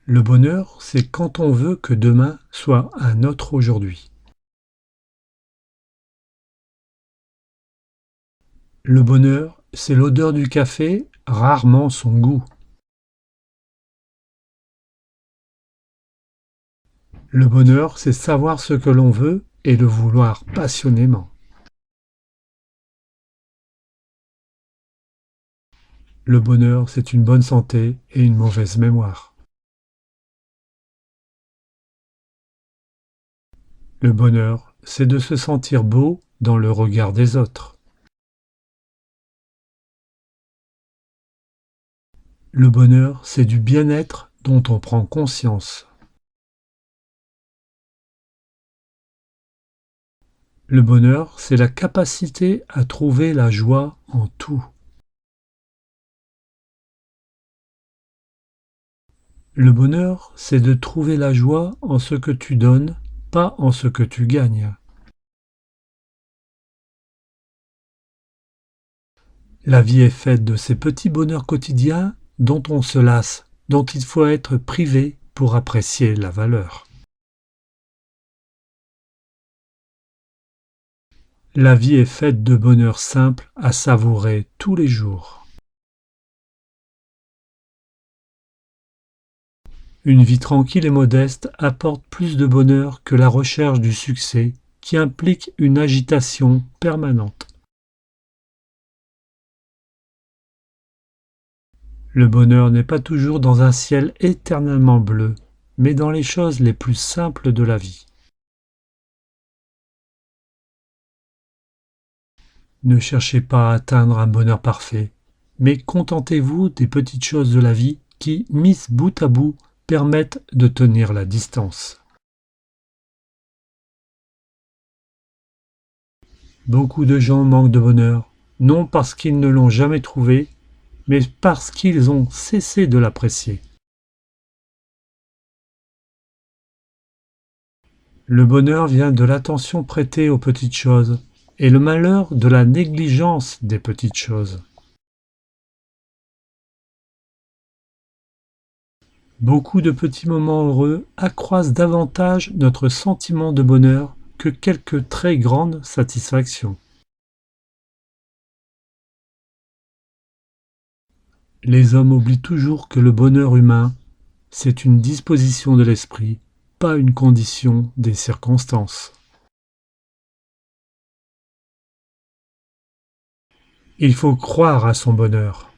Le bonheur, c'est quand on veut que demain soit un autre aujourd'hui. Le bonheur, c'est l'odeur du café, rarement son goût. Le bonheur, c'est savoir ce que l'on veut et le vouloir passionnément. Le bonheur, c'est une bonne santé et une mauvaise mémoire. Le bonheur, c'est de se sentir beau dans le regard des autres. Le bonheur, c'est du bien-être dont on prend conscience. Le bonheur, c'est la capacité à trouver la joie en tout. Le bonheur, c'est de trouver la joie en ce que tu donnes, pas en ce que tu gagnes. La vie est faite de ces petits bonheurs quotidiens dont on se lasse, dont il faut être privé pour apprécier la valeur. La vie est faite de bonheurs simples à savourer tous les jours. Une vie tranquille et modeste apporte plus de bonheur que la recherche du succès qui implique une agitation permanente. Le bonheur n'est pas toujours dans un ciel éternellement bleu, mais dans les choses les plus simples de la vie. Ne cherchez pas à atteindre un bonheur parfait, mais contentez-vous des petites choses de la vie qui, mises bout à bout, permettent de tenir la distance. Beaucoup de gens manquent de bonheur, non parce qu'ils ne l'ont jamais trouvé, mais parce qu'ils ont cessé de l'apprécier. Le bonheur vient de l'attention prêtée aux petites choses, et le malheur de la négligence des petites choses. Beaucoup de petits moments heureux accroissent davantage notre sentiment de bonheur que quelques très grandes satisfactions. Les hommes oublient toujours que le bonheur humain, c'est une disposition de l'esprit, pas une condition des circonstances. Il faut croire à son bonheur.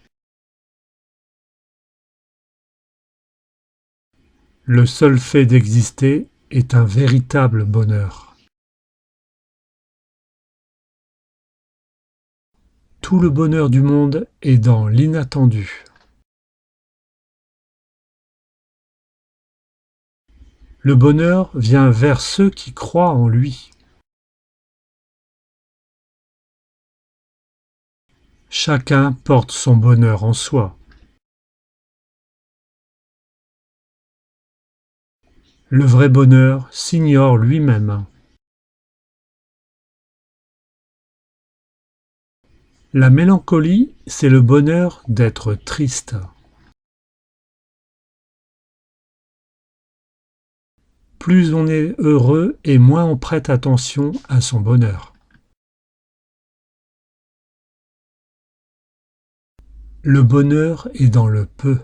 Le seul fait d'exister est un véritable bonheur. Tout le bonheur du monde est dans l'inattendu. Le bonheur vient vers ceux qui croient en lui. Chacun porte son bonheur en soi. Le vrai bonheur s'ignore lui-même. La mélancolie, c'est le bonheur d'être triste. Plus on est heureux et moins on prête attention à son bonheur. Le bonheur est dans le peu.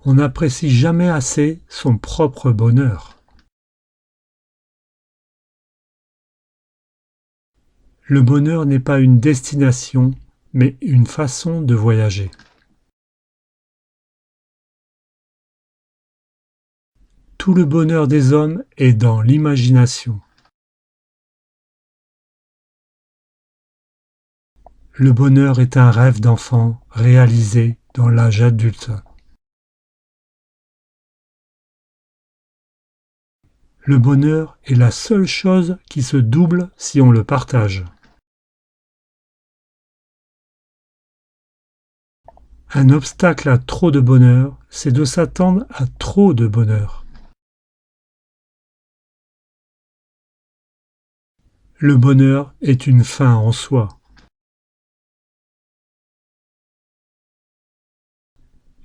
On n'apprécie jamais assez son propre bonheur. Le bonheur n'est pas une destination, mais une façon de voyager. Tout le bonheur des hommes est dans l'imagination. Le bonheur est un rêve d'enfant réalisé dans l'âge adulte. Le bonheur est la seule chose qui se double si on le partage. Un obstacle à trop de bonheur, c'est de s'attendre à trop de bonheur. Le bonheur est une fin en soi.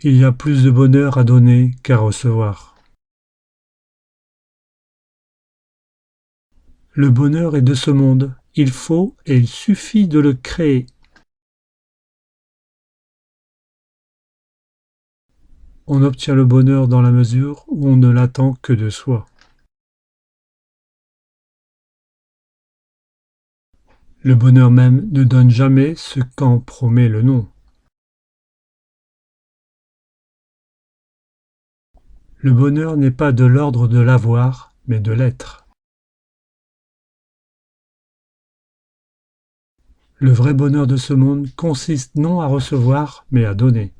Il y a plus de bonheur à donner qu'à recevoir. Le bonheur est de ce monde, il faut et il suffit de le créer. On obtient le bonheur dans la mesure où on ne l'attend que de soi. Le bonheur même ne donne jamais ce qu'en promet le nom. Le bonheur n'est pas de l'ordre de l'avoir, mais de l'être. Le vrai bonheur de ce monde consiste non à recevoir, mais à donner.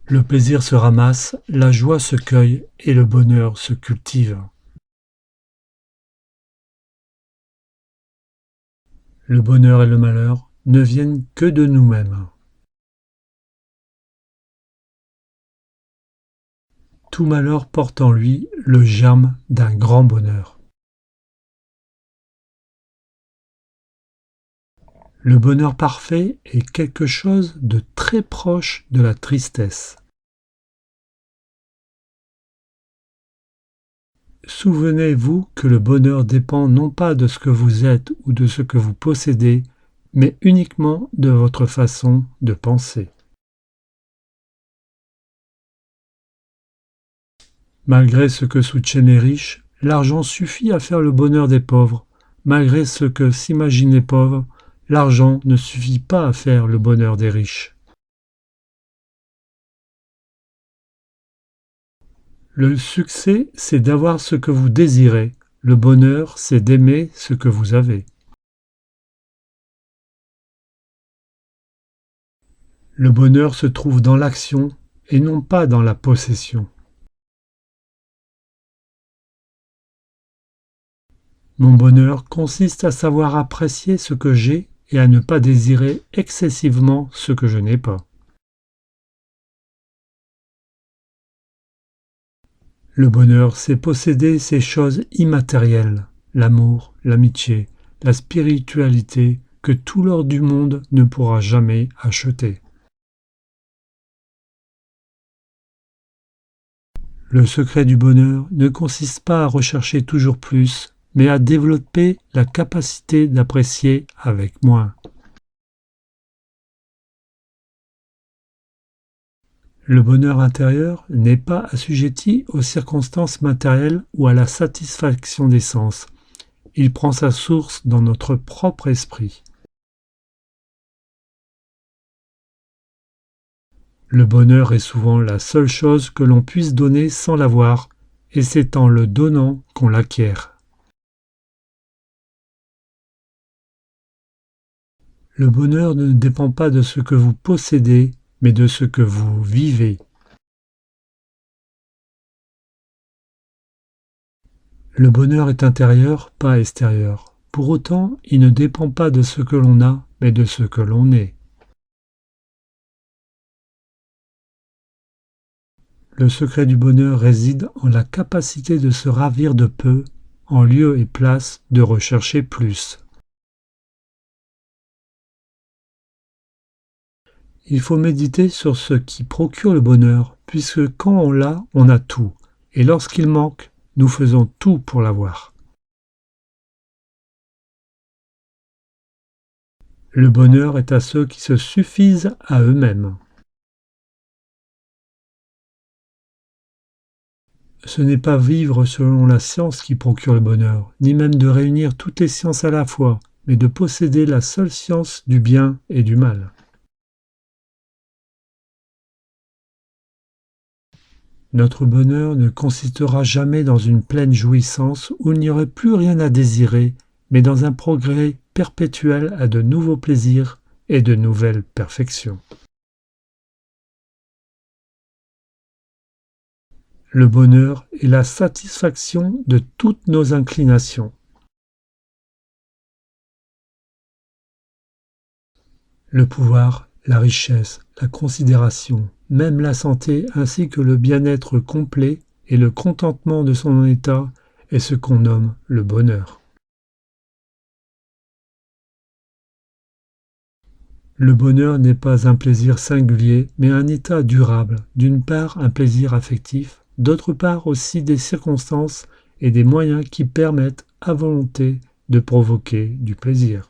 Le plaisir se ramasse, la joie se cueille et le bonheur se cultive. Le bonheur et le malheur ne viennent que de nous-mêmes. Tout malheur porte en lui le germe d'un grand bonheur. Le bonheur parfait est quelque chose de très proche de la tristesse. Souvenez-vous que le bonheur dépend non pas de ce que vous êtes ou de ce que vous possédez, mais uniquement de votre façon de penser. Malgré ce que soutiennent les riches, l'argent suffit à faire le bonheur des pauvres. Malgré ce que s'imaginent les pauvres, l'argent ne suffit pas à faire le bonheur des riches. Le succès, c'est d'avoir ce que vous désirez. Le bonheur, c'est d'aimer ce que vous avez. Le bonheur se trouve dans l'action et non pas dans la possession. Mon bonheur consiste à savoir apprécier ce que j'ai et à ne pas désirer excessivement ce que je n'ai pas. Le bonheur, c'est posséder ces choses immatérielles, l'amour, l'amitié, la spiritualité que tout l'or du monde ne pourra jamais acheter. Le secret du bonheur ne consiste pas à rechercher toujours plus, mais à développer la capacité d'apprécier avec moins. Le bonheur intérieur n'est pas assujetti aux circonstances matérielles ou à la satisfaction des sens. Il prend sa source dans notre propre esprit. Le bonheur est souvent la seule chose que l'on puisse donner sans l'avoir, et c'est en le donnant qu'on l'acquiert. Le bonheur ne dépend pas de ce que vous possédez, mais de ce que vous vivez. Le bonheur est intérieur, pas extérieur. Pour autant, il ne dépend pas de ce que l'on a, mais de ce que l'on est. Le secret du bonheur réside en la capacité de se ravir de peu, en lieu et place de rechercher plus. Il faut méditer sur ce qui procure le bonheur, puisque quand on l'a, on a tout, et lorsqu'il manque, nous faisons tout pour l'avoir. Le bonheur est à ceux qui se suffisent à eux-mêmes. Ce n'est pas vivre selon la science qui procure le bonheur, ni même de réunir toutes les sciences à la fois, mais de posséder la seule science du bien et du mal. Notre bonheur ne consistera jamais dans une pleine jouissance où il n'y aurait plus rien à désirer, mais dans un progrès perpétuel à de nouveaux plaisirs et de nouvelles perfections. Le bonheur est la satisfaction de toutes nos inclinations. Le pouvoir, la richesse, la considération, même la santé ainsi que le bien-être complet et le contentement de son état est ce qu'on nomme le bonheur. Le bonheur n'est pas un plaisir singulier, mais un état durable. D'une part, un plaisir affectif, d'autre part aussi des circonstances et des moyens qui permettent à volonté de provoquer du plaisir.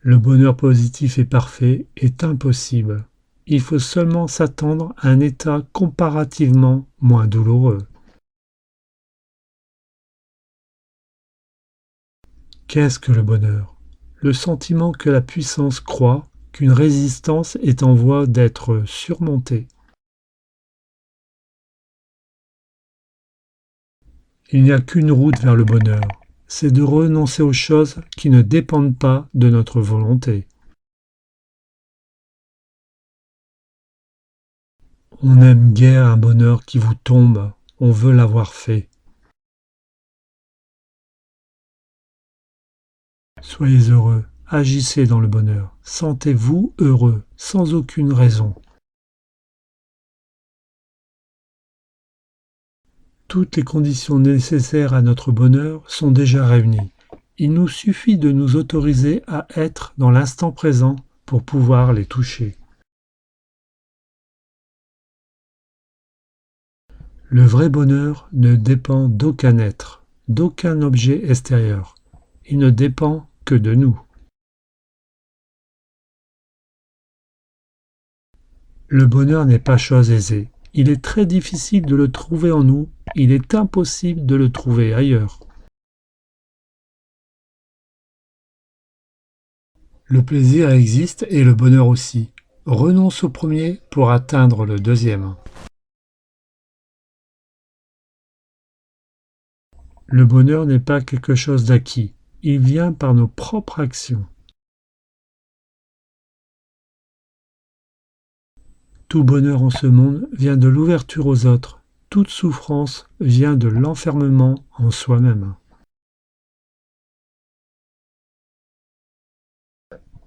Le bonheur positif et parfait est impossible. Il faut seulement s'attendre à un état comparativement moins douloureux. Qu'est-ce que le bonheur? Le sentiment que la puissance croît, qu'une résistance est en voie d'être surmontée. Il n'y a qu'une route vers le bonheur, c'est de renoncer aux choses qui ne dépendent pas de notre volonté. On n'aime guère un bonheur qui vous tombe, on veut l'avoir fait. Soyez heureux, agissez dans le bonheur, sentez-vous heureux, sans aucune raison. Toutes les conditions nécessaires à notre bonheur sont déjà réunies. Il nous suffit de nous autoriser à être dans l'instant présent pour pouvoir les toucher. Le vrai bonheur ne dépend d'aucun être, d'aucun objet extérieur. Il ne dépend que de nous. Le bonheur n'est pas chose aisée. Il est très difficile de le trouver en nous, il est impossible de le trouver ailleurs. Le plaisir existe et le bonheur aussi. Renonce au premier pour atteindre le deuxième. Le bonheur n'est pas quelque chose d'acquis, il vient par nos propres actions. Tout bonheur en ce monde vient de l'ouverture aux autres, toute souffrance vient de l'enfermement en soi-même.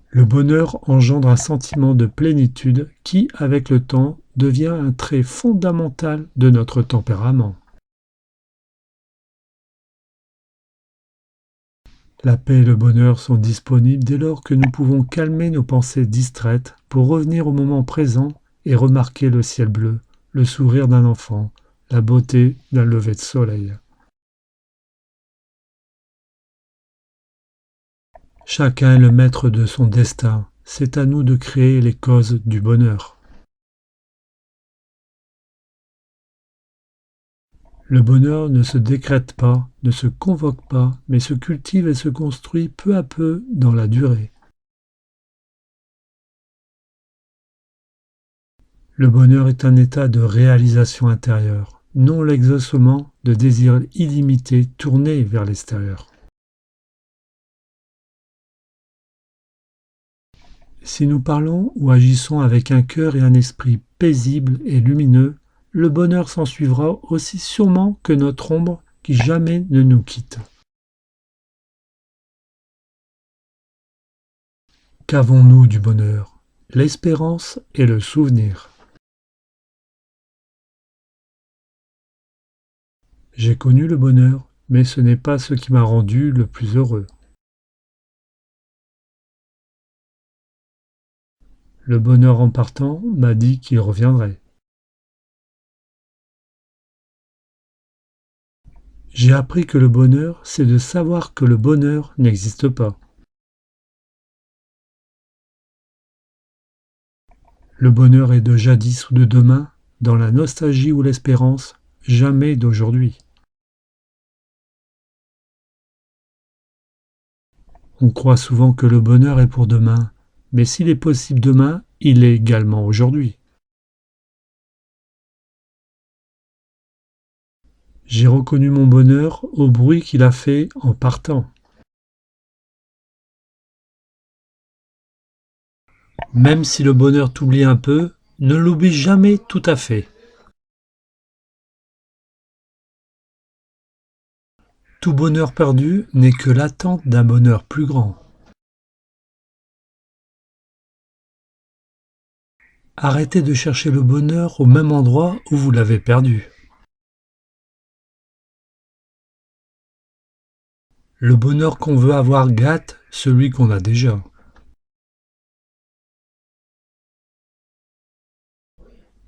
Le bonheur engendre un sentiment de plénitude qui, avec le temps, devient un trait fondamental de notre tempérament. La paix et le bonheur sont disponibles dès lors que nous pouvons calmer nos pensées distraites pour revenir au moment présent et remarquer le ciel bleu, le sourire d'un enfant, la beauté d'un lever de soleil. Chacun est le maître de son destin, c'est à nous de créer les causes du bonheur. Le bonheur ne se décrète pas, ne se convoque pas, mais se cultive et se construit peu à peu dans la durée. Le bonheur est un état de réalisation intérieure, non l'exaucement de désirs illimités tournés vers l'extérieur. Si nous parlons ou agissons avec un cœur et un esprit paisibles et lumineux, le bonheur s'ensuivra aussi sûrement que notre ombre qui jamais ne nous quitte. Qu'avons-nous du bonheur? L'espérance et le souvenir. J'ai connu le bonheur, mais ce n'est pas ce qui m'a rendu le plus heureux. Le bonheur en partant m'a dit qu'il reviendrait. J'ai appris que le bonheur, c'est de savoir que le bonheur n'existe pas. Le bonheur est de jadis ou de demain, dans la nostalgie ou l'espérance, jamais d'aujourd'hui. On croit souvent que le bonheur est pour demain, mais s'il est possible demain, il est également aujourd'hui. J'ai reconnu mon bonheur au bruit qu'il a fait en partant. Même si le bonheur t'oublie un peu, ne l'oublie jamais tout à fait. Tout bonheur perdu n'est que l'attente d'un bonheur plus grand. Arrêtez de chercher le bonheur au même endroit où vous l'avez perdu. Le bonheur qu'on veut avoir gâte celui qu'on a déjà.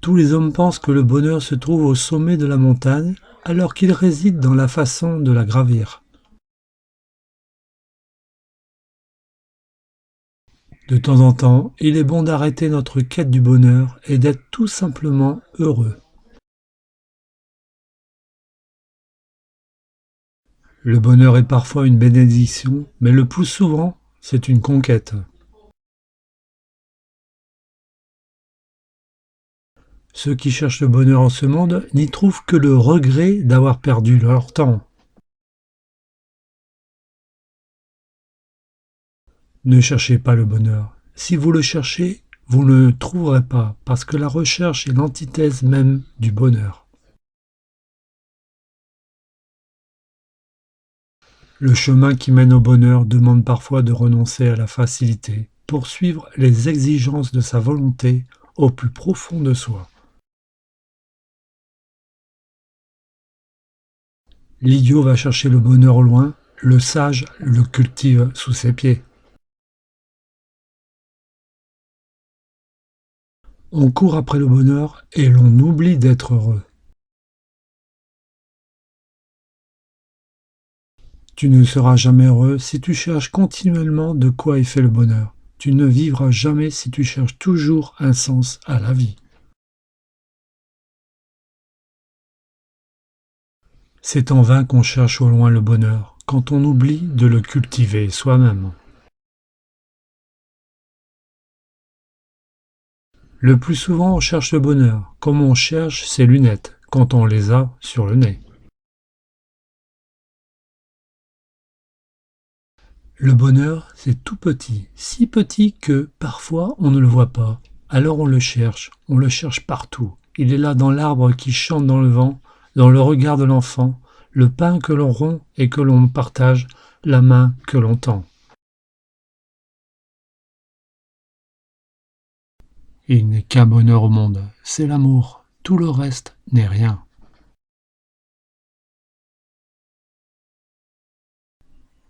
Tous les hommes pensent que le bonheur se trouve au sommet de la montagne, alors qu'il réside dans la façon de la gravir. De temps en temps, il est bon d'arrêter notre quête du bonheur et d'être tout simplement heureux. Le bonheur est parfois une bénédiction, mais le plus souvent, c'est une conquête. Ceux qui cherchent le bonheur en ce monde n'y trouvent que le regret d'avoir perdu leur temps. Ne cherchez pas le bonheur. Si vous le cherchez, vous ne le trouverez pas, parce que la recherche est l'antithèse même du bonheur. Le chemin qui mène au bonheur demande parfois de renoncer à la facilité pour suivre les exigences de sa volonté au plus profond de soi. L'idiot va chercher le bonheur au loin, le sage le cultive sous ses pieds. On court après le bonheur et l'on oublie d'être heureux. Tu ne seras jamais heureux si tu cherches continuellement de quoi est fait le bonheur. Tu ne vivras jamais si tu cherches toujours un sens à la vie. C'est en vain qu'on cherche au loin le bonheur, quand on oublie de le cultiver soi-même. Le plus souvent on cherche le bonheur, comme on cherche ses lunettes, quand on les a sur le nez. Le bonheur, c'est tout petit, si petit que, parfois, on ne le voit pas. Alors on le cherche partout. Il est là dans l'arbre qui chante dans le vent, dans le regard de l'enfant, le pain que l'on rompt et que l'on partage, la main que l'on tend. Il n'est qu'un bonheur au monde, c'est l'amour. Tout le reste n'est rien.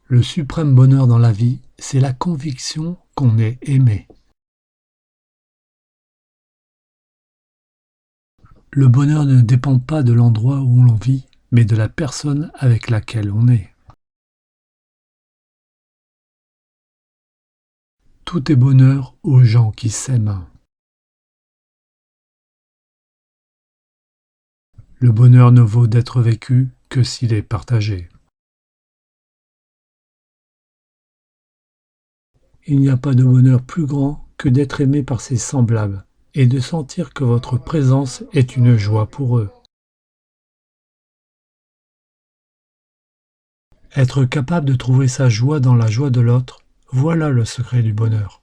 Le suprême bonheur dans la vie, c'est la conviction qu'on est aimé. Le bonheur ne dépend pas de l'endroit où l'on vit, mais de la personne avec laquelle on est. Tout est bonheur aux gens qui s'aiment. Le bonheur ne vaut d'être vécu que s'il est partagé. Il n'y a pas de bonheur plus grand que d'être aimé par ses semblables et de sentir que votre présence est une joie pour eux. Être capable de trouver sa joie dans la joie de l'autre, voilà le secret du bonheur.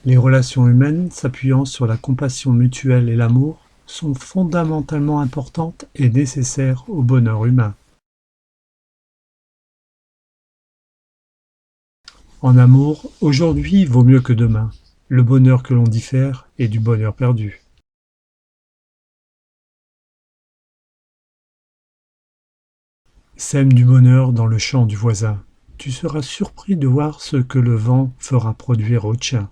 Les relations humaines s'appuyant sur la compassion mutuelle et l'amour sont fondamentalement importantes et nécessaires au bonheur humain. En amour, aujourd'hui vaut mieux que demain. Le bonheur que l'on diffère est du bonheur perdu. Sème du bonheur dans le champ du voisin. Tu seras surpris de voir ce que le vent fera produire au tien.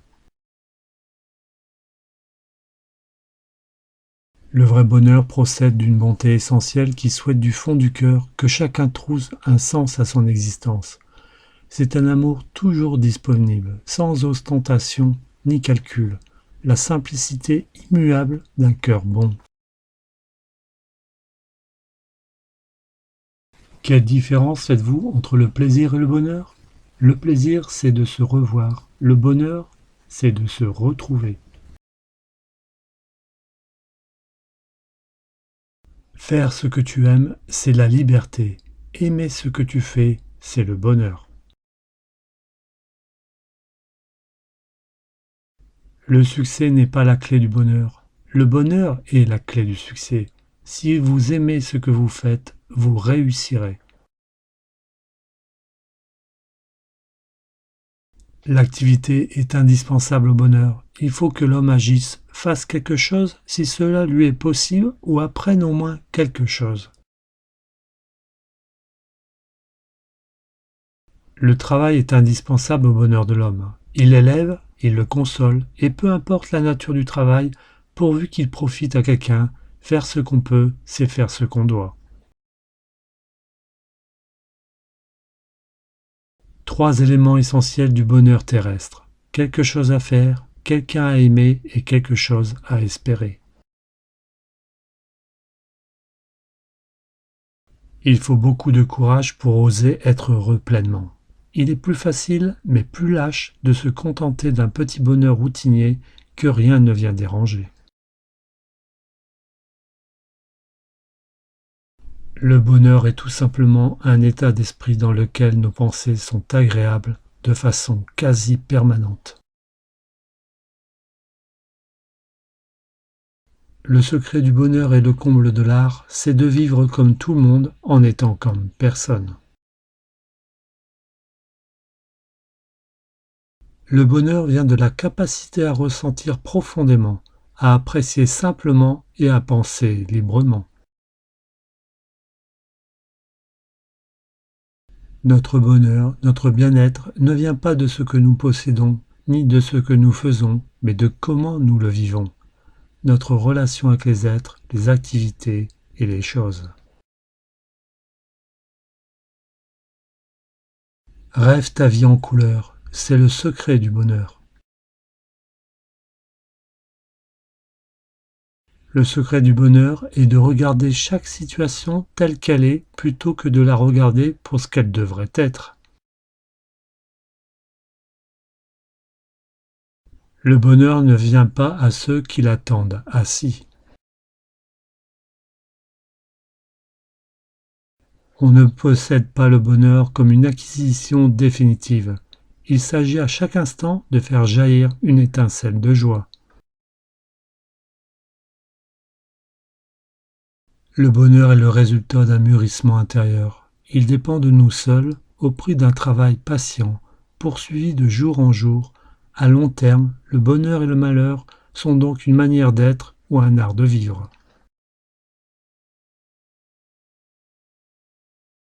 Le vrai bonheur procède d'une bonté essentielle qui souhaite du fond du cœur que chacun trouve un sens à son existence. C'est un amour toujours disponible, sans ostentation ni calcul, la simplicité immuable d'un cœur bon. Quelle différence faites-vous entre le plaisir et le bonheur? Le plaisir, c'est de se revoir. Le bonheur, c'est de se retrouver. Faire ce que tu aimes, c'est la liberté. Aimer ce que tu fais, c'est le bonheur. Le succès n'est pas la clé du bonheur. Le bonheur est la clé du succès. Si vous aimez ce que vous faites, vous réussirez. L'activité est indispensable au bonheur. Il faut que l'homme agisse, fasse quelque chose si cela lui est possible ou apprenne au moins quelque chose. Le travail est indispensable au bonheur de l'homme. Il l'élève, il le console, et peu importe la nature du travail, pourvu qu'il profite à quelqu'un, faire ce qu'on peut, c'est faire ce qu'on doit. 3 éléments essentiels du bonheur terrestre. Quelque chose à faire, quelqu'un à aimer et quelque chose à espérer. Il faut beaucoup de courage pour oser être heureux pleinement. Il est plus facile, mais plus lâche, de se contenter d'un petit bonheur routinier que rien ne vient déranger. Le bonheur est tout simplement un état d'esprit dans lequel nos pensées sont agréables de façon quasi permanente. Le secret du bonheur et le comble de l'art, c'est de vivre comme tout le monde en étant comme personne. Le bonheur vient de la capacité à ressentir profondément, à apprécier simplement et à penser librement. Notre bonheur, notre bien-être ne vient pas de ce que nous possédons, ni de ce que nous faisons, mais de comment nous le vivons. Notre relation avec les êtres, les activités et les choses. Rêve ta vie en couleur, c'est le secret du bonheur. Le secret du bonheur est de regarder chaque situation telle qu'elle est plutôt que de la regarder pour ce qu'elle devrait être. Le bonheur ne vient pas à ceux qui l'attendent assis. On ne possède pas le bonheur comme une acquisition définitive. Il s'agit à chaque instant de faire jaillir une étincelle de joie. Le bonheur est le résultat d'un mûrissement intérieur. Il dépend de nous seuls, au prix d'un travail patient, poursuivi de jour en jour. À long terme, le bonheur et le malheur sont donc une manière d'être ou un art de vivre.